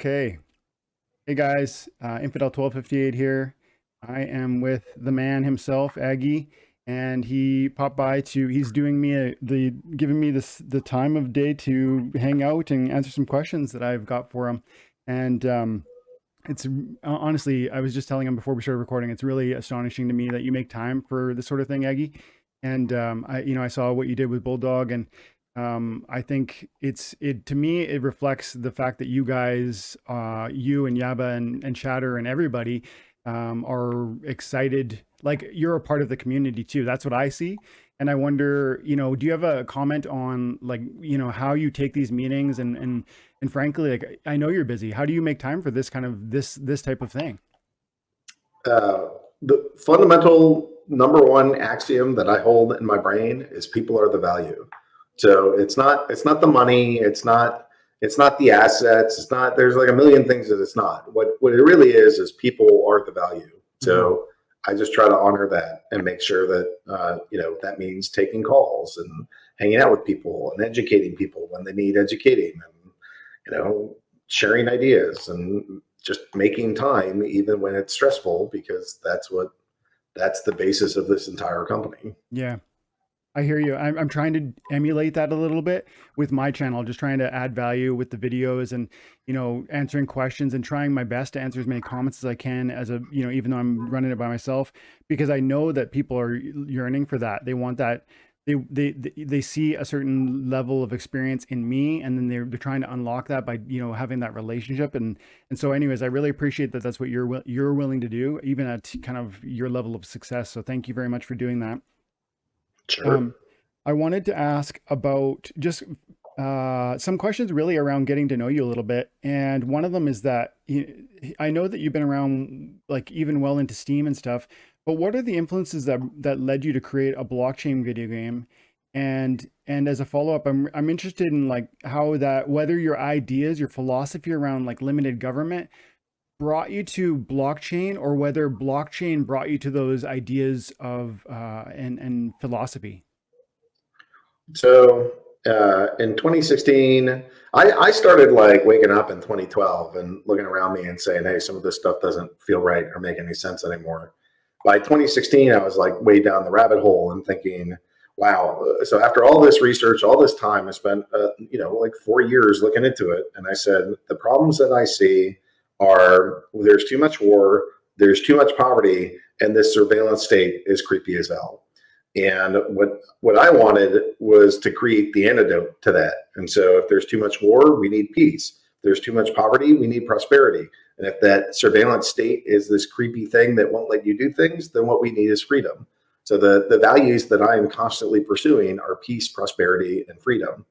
Okay. Hey guys, Infidel 1258 here. I am with the man himself, Aggy, and he popped by he's doing me giving me the time of day to hang out and answer some questions that I've got for him. And it's honestly, I was just telling him before we started recording, it's really astonishing to me that you make time for this sort of thing, Aggie. And I saw what you did with Bulldog, and I think to me, it reflects the fact that you guys, you and Yaba and Shatter and everybody, are excited. Like you're a part of the community too. That's what I see. And I wonder, do you have a comment on like, how you take these meetings and frankly, like, I know you're busy. How do you make time for this kind of this type of thing? The fundamental number one axiom that I hold in my brain is people are the value. So it's not the money, it's not the assets, it's not, there's like a million things that it's not. What it really is people are the value. So I just try to honor that and make sure that that means taking calls and hanging out with people and educating people when they need educating, and sharing ideas and just making time even when it's stressful, because that's the basis of this entire company. Yeah. I hear you. I'm trying to emulate that a little bit with my channel, just trying to add value with the videos and, answering questions and trying my best to answer as many comments as I can even though I'm running it by myself, because I know that people are yearning for that. They want that. They see a certain level of experience in me, and then they're trying to unlock that by, having that relationship. And so anyways, I really appreciate that. That's what you're willing to do, even at kind of your level of success. So thank you very much for doing that. Sure. I wanted to ask about just some questions really around getting to know you a little bit. And one of them is that I know that you've been around like even well into Steam and stuff, but what are the influences that led you to create a blockchain video game? And as a follow-up, I'm interested in like how that, whether your ideas, your philosophy around like limited government brought you to blockchain, or whether blockchain brought you to those ideas of and philosophy. So in 2016, I started like waking up in 2012 and looking around me and saying, hey, some of this stuff doesn't feel right or make any sense anymore. By 2016, I was like way down the rabbit hole and thinking, wow. So after all this research, all this time, I spent, like 4 years looking into it. And I said, the problems that I see are there's too much war, there's too much poverty, and this surveillance state is creepy as hell. And what I wanted was to create the antidote to that. And so if there's too much war, we need peace. If there's too much poverty, we need prosperity. And if that surveillance state is this creepy thing that won't let you do things, then what we need is freedom. So the values that I am constantly pursuing are peace, prosperity, and freedom.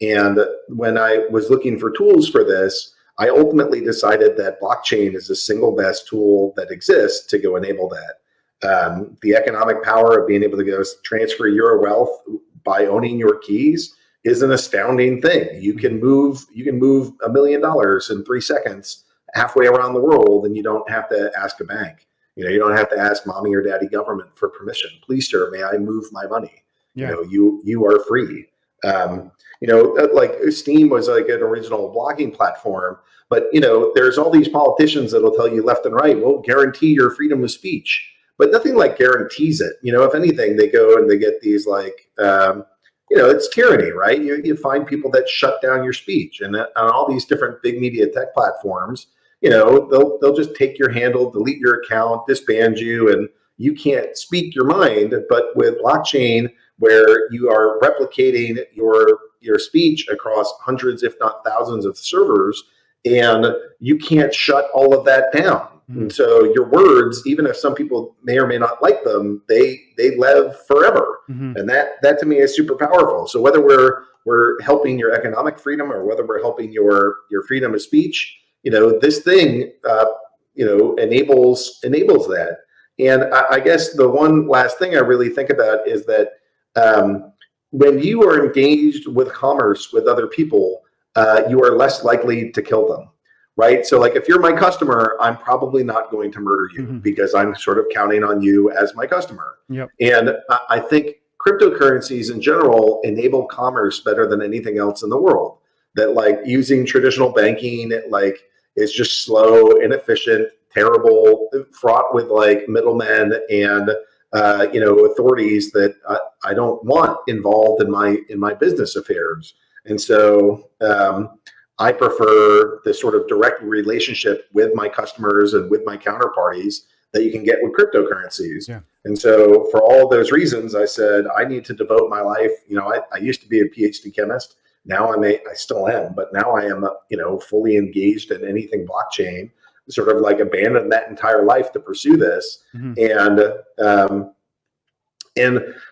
And when I was looking for tools for this, I ultimately decided that blockchain is the single best tool that exists to go enable that. The economic power of being able to go transfer your wealth by owning your keys is an astounding thing. You can move $1 million in 3 seconds halfway around the world, and you don't have to ask a bank. You don't have to ask mommy or daddy government for permission. Please, sir, may I move my money? Yeah. You are free. Like Steam was like an original blogging platform, but there's all these politicians that'll tell you left and right, we'll guarantee your freedom of speech, but nothing like guarantees it. If anything, they go and they get these like, it's tyranny, right? You find people that shut down your speech, and on all these different big media tech platforms, they'll just take your handle, delete your account, disband you, and you can't speak your mind. But with blockchain, where you are replicating your speech across hundreds, if not thousands of servers, and you can't shut all of that down. And so your words, even if some people may or may not like them, they live forever. And that to me is super powerful. So whether we're helping your economic freedom or whether we're helping your freedom of speech, this thing enables that. And I guess the one last thing I really think about is that when you are engaged with commerce with other people, you are less likely to kill them, right? So like if you're my customer, I'm probably not going to murder you because I'm sort of counting on you as my customer. Yep. And I think cryptocurrencies in general enable commerce better than anything else in the world. That like using traditional banking, like is just slow, inefficient, terrible, fraught with like middlemen and authorities that I don't want involved in my business affairs. And so I prefer the sort of direct relationship with my customers and with my counterparties that you can get with cryptocurrencies. Yeah. And so for all of those reasons, I said, I need to devote my life. I used to be a PhD chemist. Now I still am, but now I am, fully engaged in anything blockchain, sort of like abandoned that entire life to pursue this. Mm-hmm.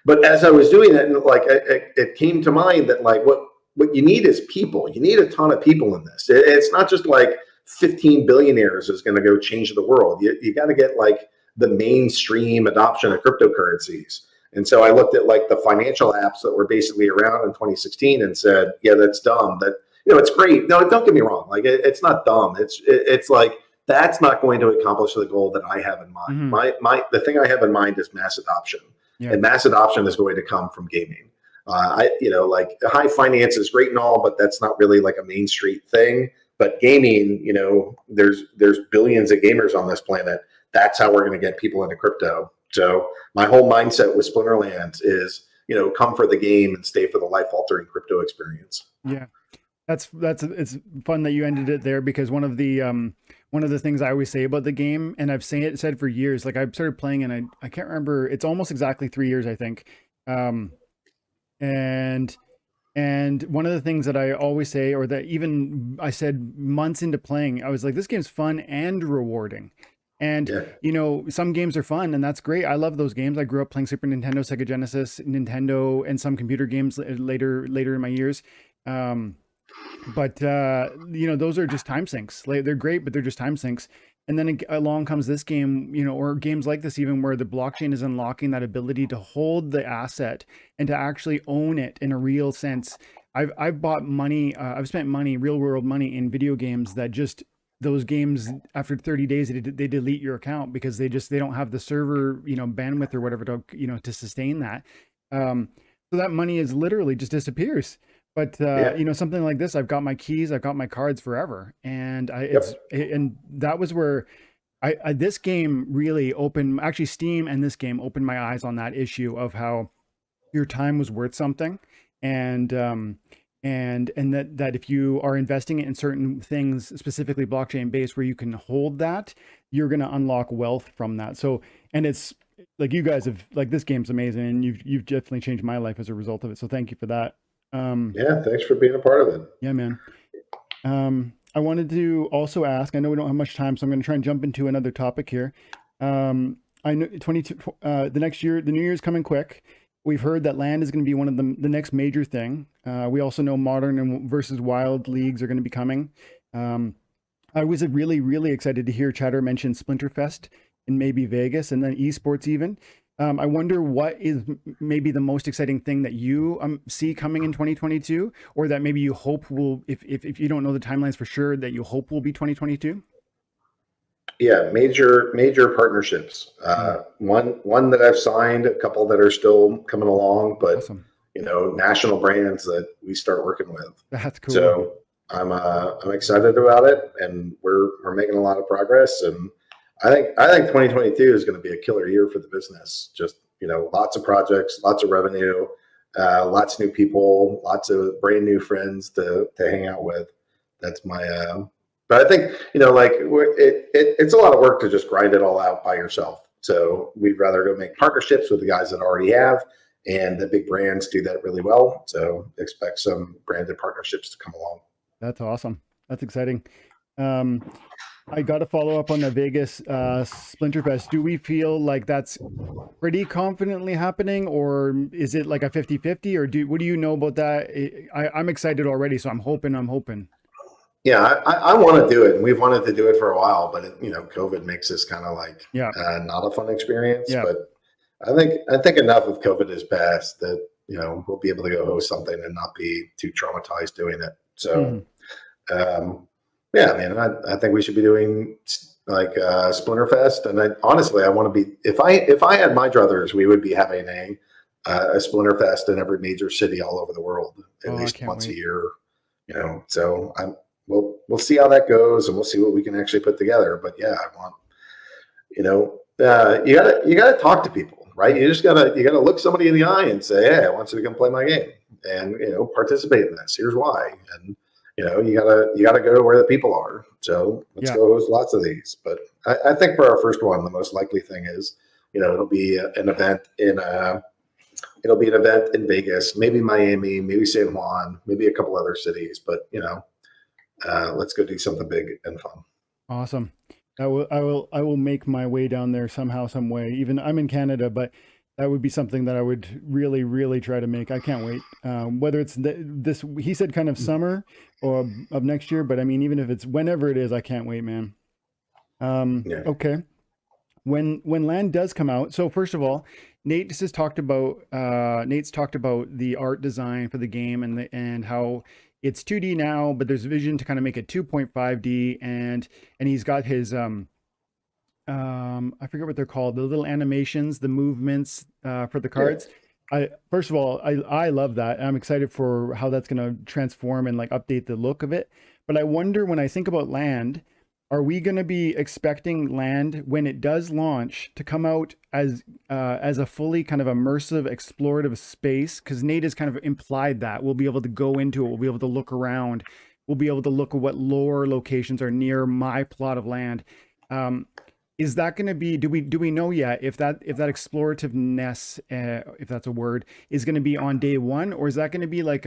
But as I was doing it, and like, it came to mind that like, what you need is people. You need a ton of people in this. It's not just like 15 billionaires is going to go change the world. You got to get like the mainstream adoption of cryptocurrencies. And so I looked at like the financial apps that were basically around in 2016 and said, yeah, that's dumb. That, it's great. No, don't get me wrong. Like it's not dumb. It's like, that's not going to accomplish the goal that I have in mind. Mm-hmm. The thing I have in mind is mass adoption. Yeah. And mass adoption is going to come from gaming. Like high finance is great and all, but that's not really like a Main Street thing. But gaming, there's billions of gamers on this planet. That's how we're going to get people into crypto. So my whole mindset with Splinterlands is, come for the game and stay for the life-altering crypto experience. Yeah, it's fun that you ended it there, because one of the things I always say about the game, and I've said for years, like I started playing and I can't remember, it's almost exactly 3 years, I think. And one of the things that I always say, or that even I said months into playing, I was like, this game's fun and rewarding. And, some games are fun and that's great. I love those games. I grew up playing Super Nintendo, Sega Genesis, Nintendo, and some computer games later in my years. But those are just time sinks. Like, they're great, but they're just time sinks. And then along comes this game, or games like this, even where the blockchain is unlocking that ability to hold the asset and to actually own it in a real sense. I've bought money, I've spent money, real world money in video games that just, those games after 30 days, they delete your account because they don't have the server, bandwidth or whatever to sustain that. So that money is literally just disappears. But something like this, I've got my keys, I've got my cards forever, and and that was where this game really opened. Actually, Steam and this game opened my eyes on that issue of how your time was worth something, and that if you are investing it in certain things, specifically blockchain based, where you can hold that, you're going to unlock wealth from that. So, and it's like, you guys have, like, this game's amazing, and you've definitely changed my life as a result of it. So thank you for that. Thanks for being a part of it. Yeah, man. I wanted to also ask, I know we don't have much time, so I'm going to try and jump into another topic here. I know the next year, the new year's coming quick. We've heard that land is going to be one of the next major thing. We also know modern and versus wild leagues are going to be coming. I was really, really excited to hear Chatter mention Splinterfest in maybe Vegas, and then esports even. I wonder what is maybe the most exciting thing that you see coming in 2022, or that maybe you hope will, if you don't know the timelines for sure, that you hope will be 2022? Yeah, major partnerships. One that I've signed, a couple that are still coming along, but awesome. National brands that we start working with. That's cool. So I'm excited about it, and we're making a lot of progress, and I think 2022 is going to be a killer year for the business. Just, lots of projects, lots of revenue, lots of new people, lots of brand new friends to hang out with. That's my, but I think, it's a lot of work to just grind it all out by yourself. So we'd rather go make partnerships with the guys that already have, and the big brands do that really well. So expect some branded partnerships to come along. That's awesome. That's exciting. I got to follow up on the Vegas Splinterfest. Do we feel like that's pretty confidently happening, or is it like a 50-50, or what do you know about that? I'm excited already, so I'm hoping. Yeah, I want to do it, and we've wanted to do it for a while, but COVID makes this kind of like not a fun experience. Yeah. But I think enough of COVID has passed that we'll be able to go host something and not be too traumatized doing it. So. Yeah, man, I think we should be doing like Splinterfest, and honestly, I want to be. If I had my druthers, we would be having a Splinterfest in every major city all over the world at least once a year. So we'll see how that goes, and we'll see what we can actually put together. But yeah, I want, you gotta talk to people, right? You gotta look somebody in the eye and say, hey, I want you to come play my game, and participate in this. Here's why, and you gotta go to where the people are. So let's Yeah. go host lots of these. But I think for our first one, the most likely thing is, it'll be an event in Vegas, maybe Miami, maybe San Juan, maybe a couple other cities. But let's go do something big and fun. Awesome. I will make my way down there somehow, some way. Even I'm in Canada, but that would be something that I would really, really try to make. I can't wait. Whether it's this, he said kind of summer or of next year, but I mean, even if it's whenever it is, I can't wait, man. Yeah. Okay. When land does come out, so first of all, Nate's talked about the art design for the game and how it's 2D now, but there's vision to kind of make it 2.5D, and he's got his I forget what they're called, the little animations, the movements for the cards. First of all, I love that. I'm excited for how that's going to transform and like update the look of it. But I wonder, when I think about land, are we going to be expecting land when it does launch to come out as a fully kind of immersive explorative space? Because Nate has kind of implied that we'll be able to go into it, we'll be able to look around, we'll be able to look at what lore locations are near my plot of land. Is that going to be, do we know yet if that explorativeness, if that's a word, is going to be on day one, or is that going to be like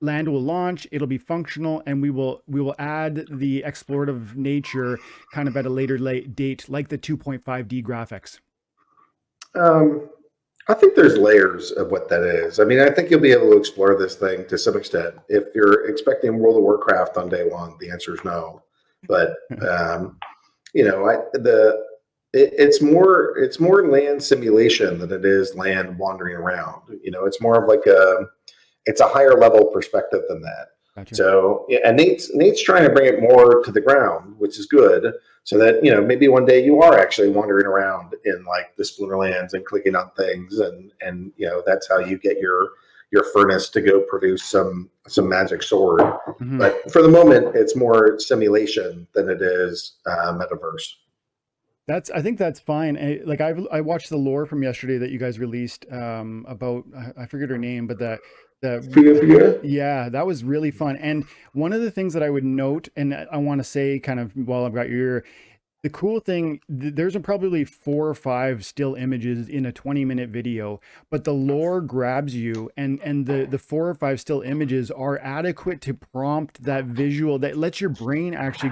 land will launch, it'll be functional, and we will add the explorative nature kind of at a later date, like the 2.5D graphics? I think there's layers of what that is. I mean, I think you'll be able to explore this thing to some extent. If you're expecting World of Warcraft on day one, the answer is no. But it's more land simulation than it is land wandering around. It's more of like it's a higher level perspective than that. Gotcha. So, and Nate's trying to bring it more to the ground, which is good. So that, maybe one day you are actually wandering around in like the Splinterlands and clicking on things, and that's how you get your furnace to go produce some magic sword. Mm-hmm. But for the moment, it's more simulation than it is metaverse. I think that's fine. I watched the lore from yesterday that you guys released about, I forget her name, but yeah, that was really fun. And one of the things that I would note, and I want to say kind of while I've got your ear, the cool thing, there's probably 4 or 5 still images in a 20-minute video, but the lore grabs you, and the 4 or 5 still images are adequate to prompt that visual that lets your brain actually,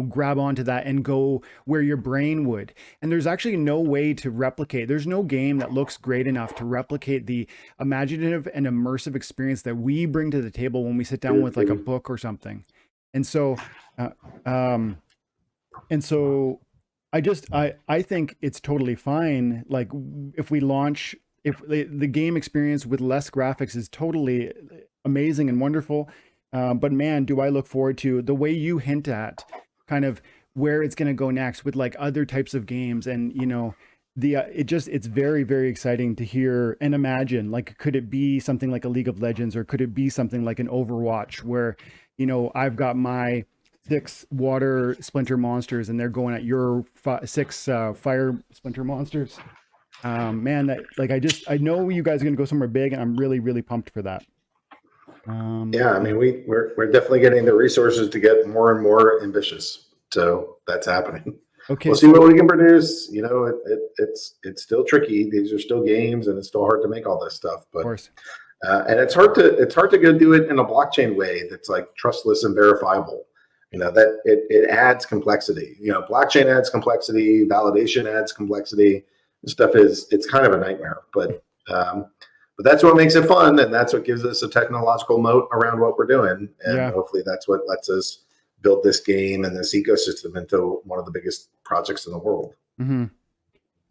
grab onto that and go where your brain would. And there's actually no way to replicate. There's no game that looks great enough to replicate the imaginative and immersive experience that we bring to the table when we sit down with like a book or something. And so, I think it's totally fine. Like if we launch, if the game experience with less graphics is totally amazing and wonderful. But man, do I look forward to the way you hint at kind of where it's going to go next with like other types of games. And, it's very, very exciting to hear and imagine, like, could it be something like a League of Legends, or could it be something like an Overwatch where, I've got my 6 water splinter monsters and they're going at your 6 fire splinter monsters. Man, that like I know you guys are gonna go somewhere big, and I'm really, really pumped for that. Yeah, I mean, we're definitely getting the resources to get more and more ambitious. So that's happening. Okay, we'll see what we can produce. It's still tricky. These are still games, and it's still hard to make all this stuff. But of course. And it's hard to go do it in a blockchain way that's like trustless and verifiable. That it adds complexity. Blockchain adds complexity, validation adds complexity. This stuff it's kind of a nightmare, but that's what makes it fun, and that's what gives us a technological moat around what we're doing. And hopefully that's what lets us build this game and this ecosystem into one of the biggest projects in the world. Mm-hmm.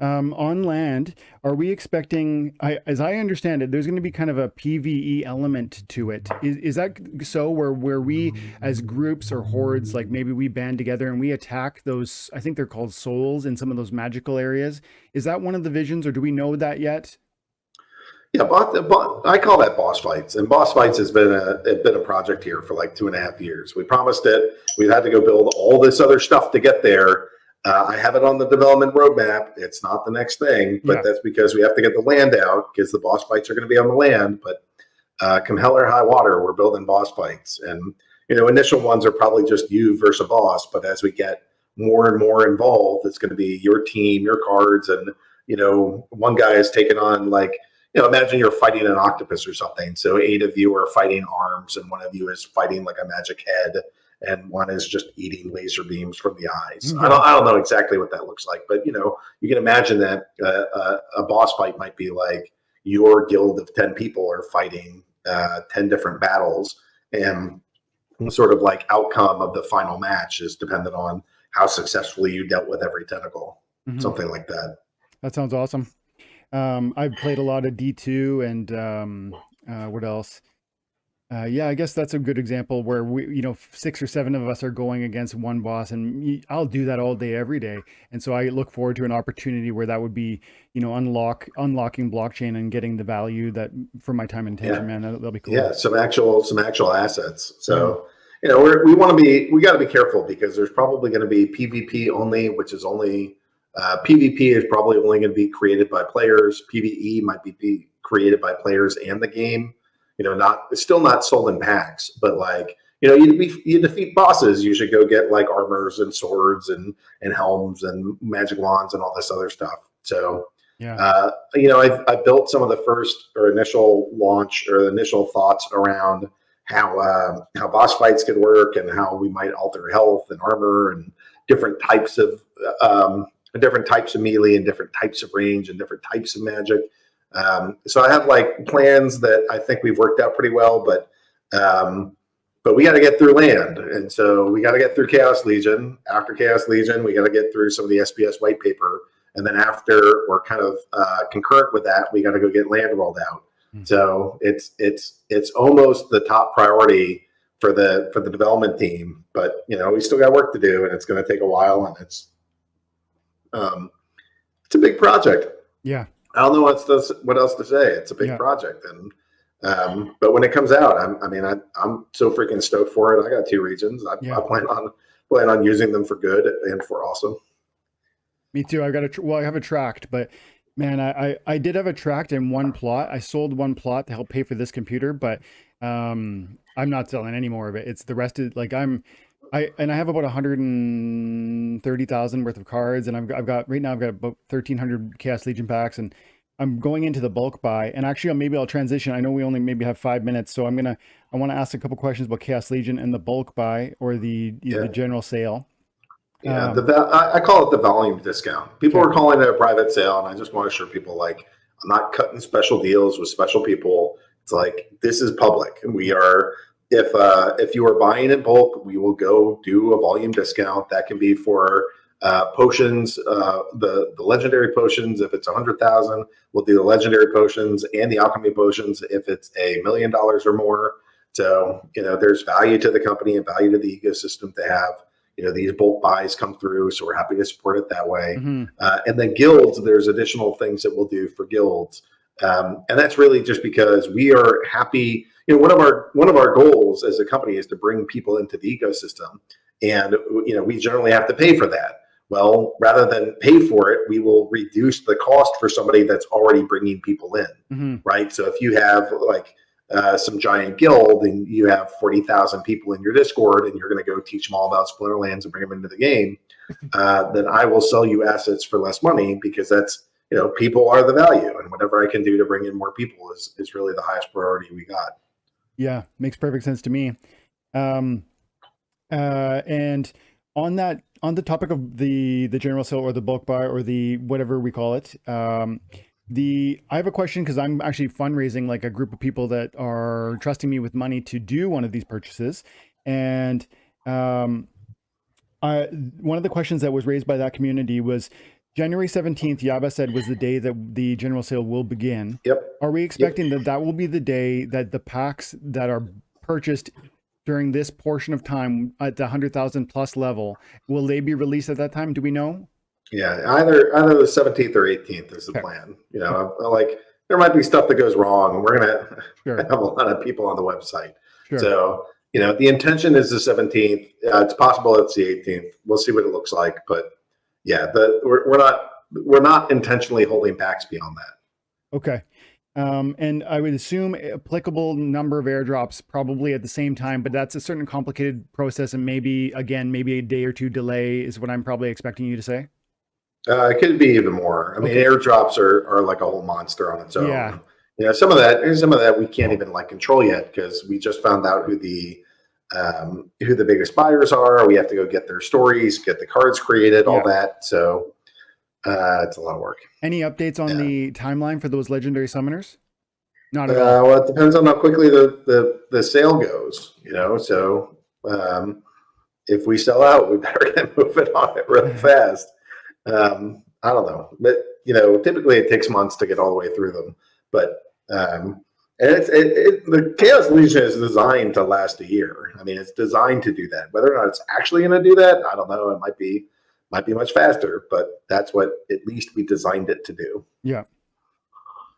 On land, are we expecting, as I understand it, there's going to be kind of a PvE element to it. Is that so, where we as groups or hordes, like maybe we band together and we attack those, I think they're called souls in some of those magical areas. Is that one of the visions, or do we know that yet? Yeah, I call that boss fights, and boss fights has been a project here for like 2.5 years. We promised it. We've had to go build all this other stuff to get there. I have it on the development roadmap. It's not the next thing, but that's because we have to get the land out because the boss fights are going to be on the land. But come hell or high water, we're building boss fights, and initial ones are probably just you versus a boss. But as we get more and more involved, it's going to be your team, your cards, and one guy is taking on like. Imagine you're fighting an octopus or something. So 8 of you are fighting arms, and 1 of you is fighting like a magic head, and 1 is just eating laser beams from the eyes. Mm-hmm. I don't know exactly what that looks like, but you can imagine that a boss fight might be like your guild of 10 people are fighting 10 different battles, and sort of like outcome of the final match is dependent on how successfully you dealt with every tentacle, something like that. That sounds awesome. I've played a lot of D2 and what else? Yeah, I guess that's a good example where we, 6 or 7 of us are going against one boss, and I'll do that all day, every day. And so I look forward to an opportunity where that would be, unlocking blockchain and getting the value that for my time and attention, man, that'll be cool. Yeah, some actual assets. So, we got to be careful because there's probably going to be PvP only, which is only. PvP is probably only going to be created by players. PvE might be created by players and the game. It's still not sold in packs, but like you defeat bosses, you should go get like armors and swords and helms and magic wands and all this other stuff. So I built some of the first or initial launch or initial thoughts around how boss fights could work and how we might alter health and armor and different types of melee and different types of range and different types of magic. So I have like plans that I think we've worked out pretty well, but we got to get through land. And so we got to get through Chaos Legion. After Chaos Legion, we got to get through some of the SPS white paper. And then after, or kind of concurrent with that, we got to go get land rolled out. Mm-hmm. So it's almost the top priority for the development team, but we still got work to do, and it's going to take a while, and it's a big project. Yeah. I don't know what else to say. It's a big project. And, but when it comes out, I'm so freaking stoked for it. I got 2 regions. I plan on using them for good and for awesome. Me too. I have a tract, but man, I did have a tract in 1 plot. I sold 1 plot to help pay for this computer, but, I'm not selling any more of it. It's the rest of like, I have about 130,000 worth of cards, and I've got about 1,300 Chaos Legion packs, and I'm going into the bulk buy. And actually, maybe I'll transition. I know we only maybe have 5 minutes, so I want to ask a couple questions about Chaos Legion and the bulk buy or the general sale. Yeah, I call it the volume discount. People are calling it a private sale, and I just want to assure people like I'm not cutting special deals with special people. It's like this is public, and we are. If you are buying in bulk, we will go do a volume discount. That can be for potions, the legendary potions. If it's 100,000, we'll do the legendary potions and the alchemy potions if it's $1 million or more. So there's value to the company and value to the ecosystem to have these bulk buys come through. So we're happy to support it that way. Mm-hmm. And then guilds, there's additional things that we'll do for guilds, and that's really just because we are happy. One of our goals as a company is to bring people into the ecosystem, and we generally have to pay for that. Well, rather than pay for it, we will reduce the cost for somebody that's already bringing people in, right? So if you have like some giant guild and you have 40,000 people in your Discord and you're going to go teach them all about Splinterlands and bring them into the game, then I will sell you assets for less money because that's, people are the value, and whatever I can do to bring in more people is really the highest priority we got. Yeah, makes perfect sense to me. And on the topic of the general sale or the bulk buy or the whatever we call it, I have a question because I'm actually fundraising like a group of people that are trusting me with money to do one of these purchases. And one of the questions that was raised by that community was January 17th, Yaba said, was the day that the general sale will begin. Yep. Are we expecting that will be the day that the packs that are purchased during this portion of time at the 100,000 plus level, will they be released at that time? Do we know? Yeah, either the 17th or 18th is the plan. there might be stuff that goes wrong. We're gonna Sure. have a lot of people on the website. Sure. So, the intention is the 17th. It's possible it's the 18th. We'll see what it looks like. But yeah, we're not intentionally holding packs beyond that. Okay. And I would assume applicable number of airdrops probably at the same time, but that's a certain complicated process, and maybe a day or two delay is what I'm probably expecting you to say. It could be even more. I mean, airdrops are like a whole monster on its own. Yeah. Some of that we can't even control yet, because we just found out who the biggest buyers are. We have to go get their stories, get the cards created, all that. So it's a lot of work. Any updates on the timeline for those legendary summoners? Not at all. Well, it depends on how quickly the sale goes. So if we sell out, we better get moving on it real fast. I don't know, but typically it takes months to get all the way through them. But and the Chaos Legion is designed to last a year. I mean, it's designed to do that. Whether or not it's actually going to do that, I don't know. It might be much faster, but that's what at least we designed it to do. Yeah.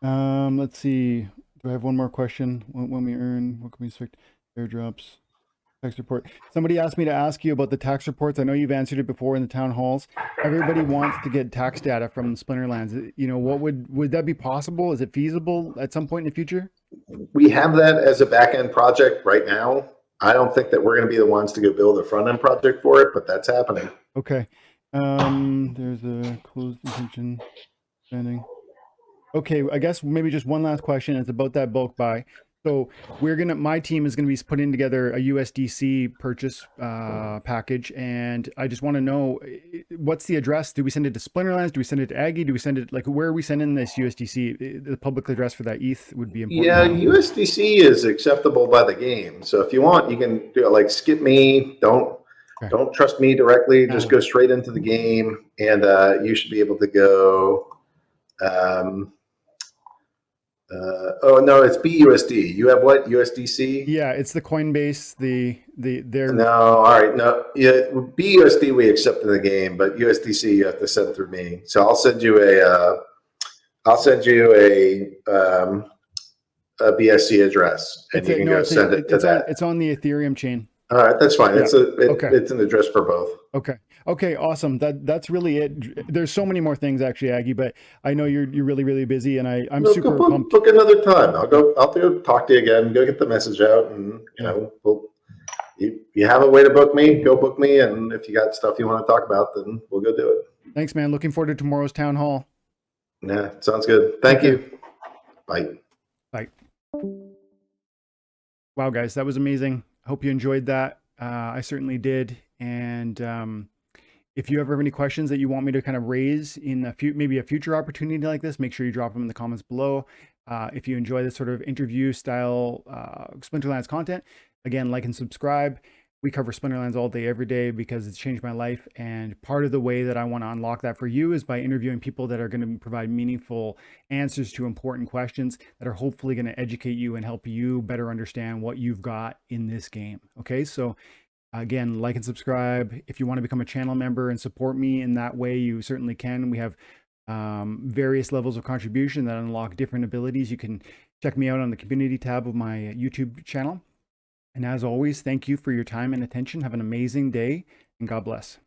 Let's see. Do I have one more question? When we earn, what can we expect? Airdrops, tax report. Somebody asked me to ask you about the tax reports. I know you've answered it before in the town halls. Everybody wants to get tax data from Splinterlands. What would that be possible? Is it feasible at some point in the future? We have that as a back end project right now. I don't think that we're going to be the ones to go build a front end project for it, but that's happening. Okay. There's a closed intention spending. Okay, I guess maybe just one last question. It's about that bulk buy. So my team is gonna be putting together a USDC purchase package, and I just want to know, what's the address? Do we send it to Splinterlands? Do we send it to Aggy? Do we send it, where are we sending this USDC? The public address for that ETH would be important. Yeah, USDC is acceptable by the game. So if you want, you can do it skip me. Don't trust me directly. Just go straight into the game, and you should be able to go. Oh no, it's BUSD. You have what? USDC? Yeah, it's the Coinbase. Their No, all right, no, yeah, BUSD we accept in the game, but USDC you have to send through me. So I'll send you a BSC address, and you can go send it to that. It's on the Ethereum chain. All right, that's fine. Yeah. It's an address for both. Okay, awesome. That's really it. There's so many more things actually, Aggy, but I know you're really, really busy, and I'm super pumped. Book another time. I'll go talk to you again. Go get the message out, and you have a way to book me. Go book me, and if you got stuff you want to talk about, then we'll go do it. Thanks, man. Looking forward to tomorrow's town hall. Yeah, sounds good. Thank you. Bye. Bye. Wow, guys, that was amazing. Hope you enjoyed that. I certainly did. And if you ever have any questions that you want me to kind of raise in maybe a future opportunity like this, make sure you drop them in the comments below. If you enjoy this sort of interview style Splinterlands content, again, like and subscribe. We cover Splinterlands all day, every day, because it's changed my life. And part of the way that I want to unlock that for you is by interviewing people that are going to provide meaningful answers to important questions that are hopefully going to educate you and help you better understand what you've got in this game. Okay, so again, like and subscribe. If you want to become a channel member and support me in that way, you certainly can. We have various levels of contribution that unlock different abilities. You can check me out on the community tab of my YouTube channel. And as always, thank you for your time and attention. Have an amazing day, and God bless.